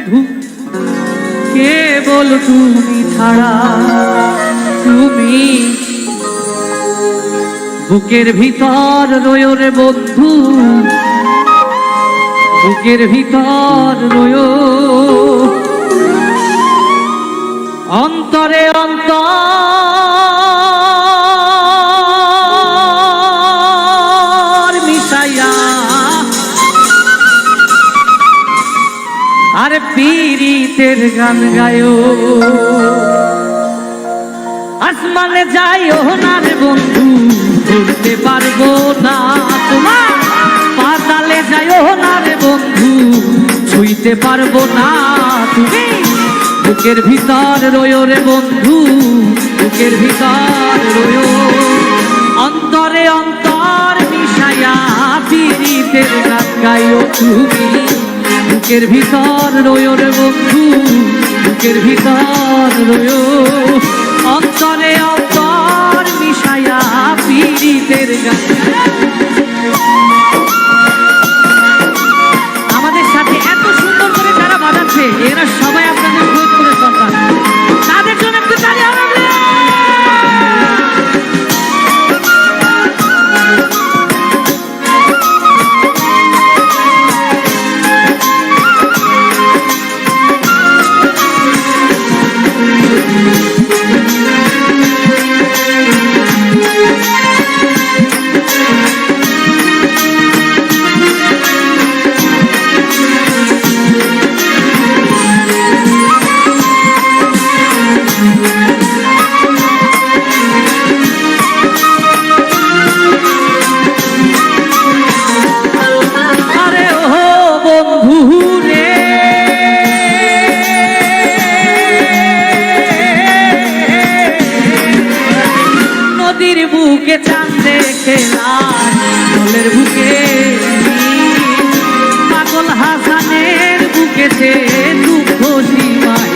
বন্ধু কেবল তুমি ছাড়া, তুমি বুকের ভিতর রয়ো রে বন্ধু, বুকের ভিতর রয়ো, অন্তরে অন্তর মিশাইয়া আর পীড়িতের গান গায়ো। আসমানে যাইও না রে বন্ধু, ধরতে পারবো না তোমার, পাতালে যাইও না রে বন্ধু, ছুঁইতে পারবো না তুমি, বুকের ভিতর রয়ো রে বন্ধু, বুকের ভিতর রয়ো, অন্তরে অন্তর মিশাইয়া পীড়িতের গান গাইও তুমি, বুকের ভিতর রয়ো রে বন্ধু, বুকের ভিতর রয়ো, অন্তরে অন্তর মিশাইয়া পীড়িতের গান। আমাদের সাথে এত সুন্দর করে যারা বাজাচ্ছে এরা সবাই আপনাদের ফরিদপুরের সন্তান, তাদের জন্য একটু তালি হবে। বুকে চাঁদ দেখে লালের বুকে, পাগল হাসানের বুকেতে দুঃখ জিমাই,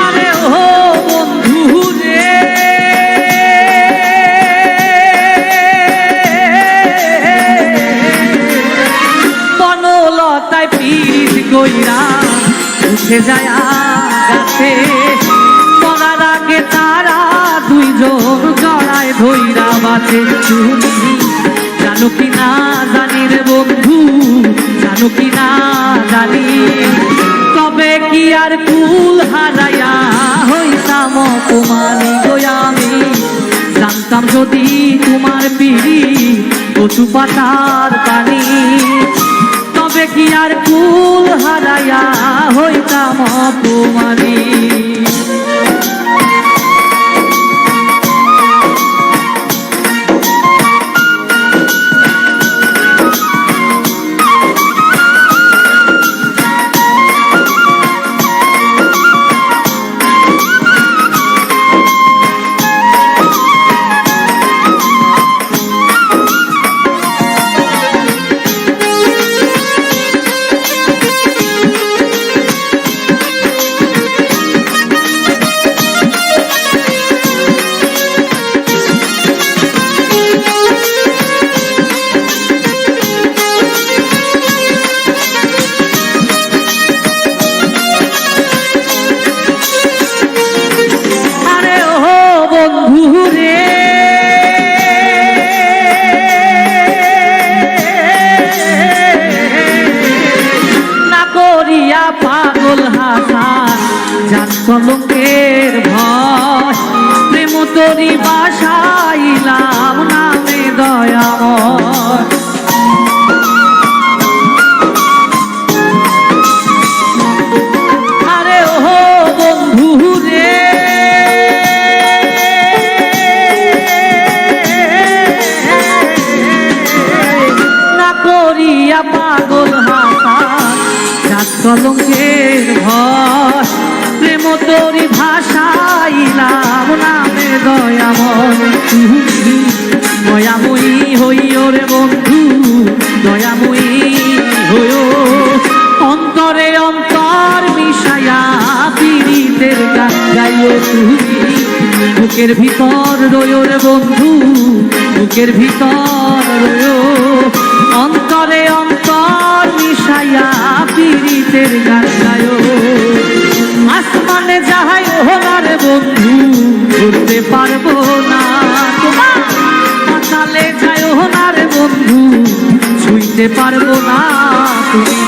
আরে ও বন্ধু রে বনলতায় পীড়িত কইরা উঠে যায় গাছে, মরার আগে তারা দুইজন জড়ায় ধইরা বাঁচে। তুমি জানো কি না জানি রে বন্ধু, জানো কি না জানি, তবে কি আর কুল হারাইয়া হইতাম অপমানি গো আমি, জানতাম যদি তোমার পিড়ি কচু পাতার পানি, তবে কি আর কুল হারাইয়া হইতাম অপমানি। পাগল হাসান যার কলঙ্কের ভয়, প্রেম তোরি বাসাইলাম নামে দয়াময়, আরে ও বন্ধু রে না করিয়া পাগল হাসান যার কলঙ্কের ভয়, প্রেম তোরি ভাষাইলাম নামে দয়াময়, দয়াময়ী হইও রে বন্ধু, দয়াময়ী হইও, অন্তরে অন্তর মিশাইয়া পীড়িতের গান গাইও তুমি, বুকের ভিতর রয়ো রে বন্ধু, বুকের ভিতর রয়ো। বন্ধু ছুঁইতে পারবো না তুমি,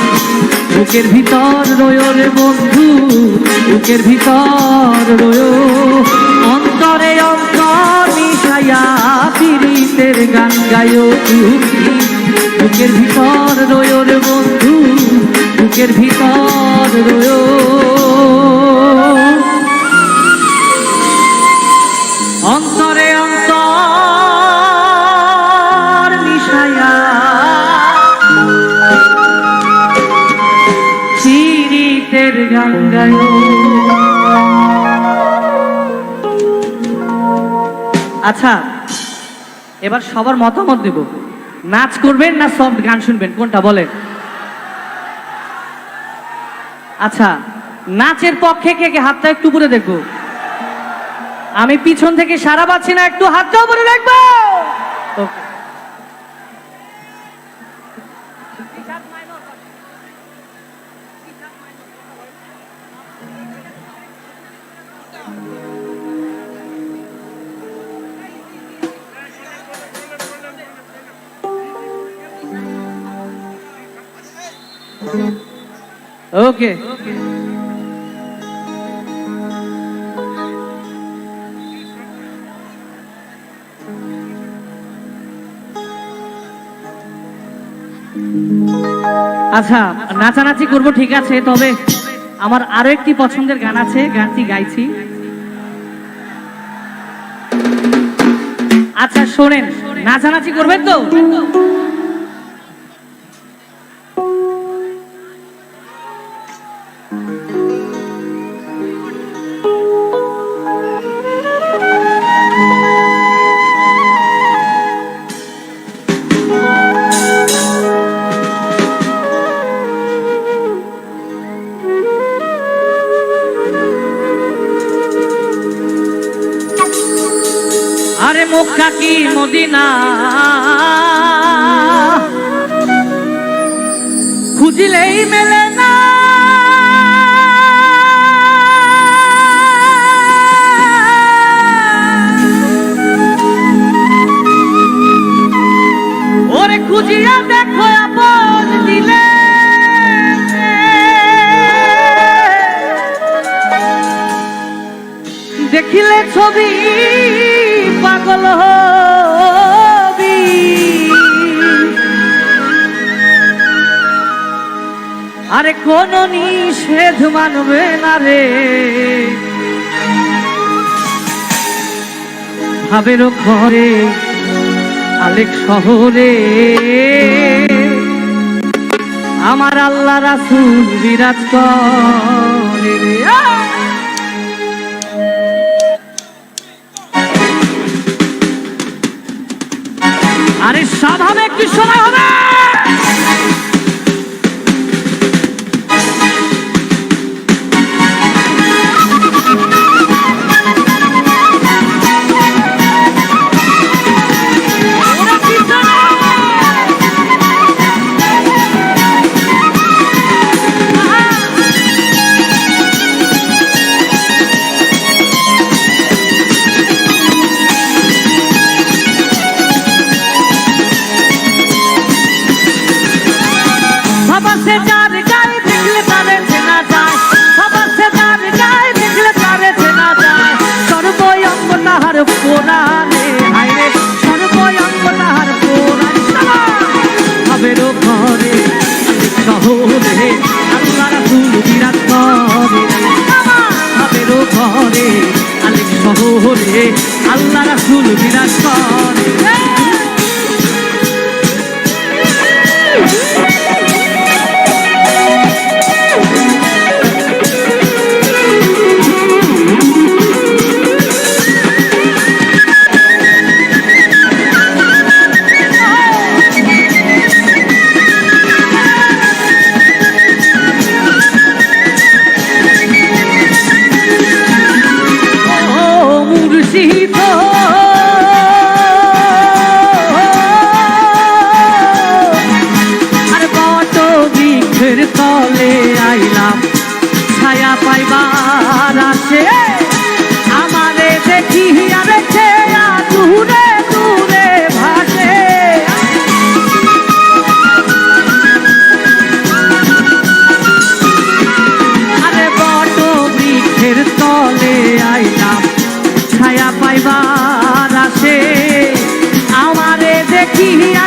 বুকের ভিতর রয়ো রে বন্ধু, বুকের ভিতর রয়ো, অন্তরে অন্তর মিশাইয়া পীড়িতের গান গায়ো তুমি, বুকের ভিতর রয়ো রে বন্ধু, বুকের ভিতর রয়ো। অন্তরে অন্তর মিশাইয়া পীড়িতের গান গায়ো। আচ্ছা, এবার সবার মতামত দেব, নাচ করবেন না সফট গান শুনবেন, কোনটা বলেন? আচ্ছা, নাচের পক্ষে কে কে হাতটা একটু উপরে দেখবো, আমি পিছন থেকে সারা পাচ্ছি না, একটু হাতটা উপরে দেখবো। ওকে, আচ্ছা নাচানাচি করবো ঠিক আছে, তবে আমার আরো একটি পছন্দের গান আছে, গানটি গাইছি। আচ্ছা শোনেন, নাচানাচি করবেন তো? আরে মক্কা কি মদিনা খুঁজিলেই মেলে না, ওরে খুঁজিয়া দেখো আপন দিলে, দেখিলে ছবি পাগল হবি, আরে কোন নিষেধ মানবে না রে, ভাবের ঘরে আলেক শহরে আমার আল্লাহ রাসূল বিরাজ করে রে। আরে স্বভাবে একটু সময় হবে, পোড়ানে হাইরে সর্বয়ঙ্গ তাহার পোড়ানে, ভাবের ঘরে শহরে আল্লাহ রাসূল বিরাজ করে, ভাবের ঘরে আলেক শহরে আল্লাহ রাসূল বিরাজ করে। তলে আইলাম ছায়া পাইবার আছে, আমারে দেখি আরে দূরে দূরে ভাসে, দেখি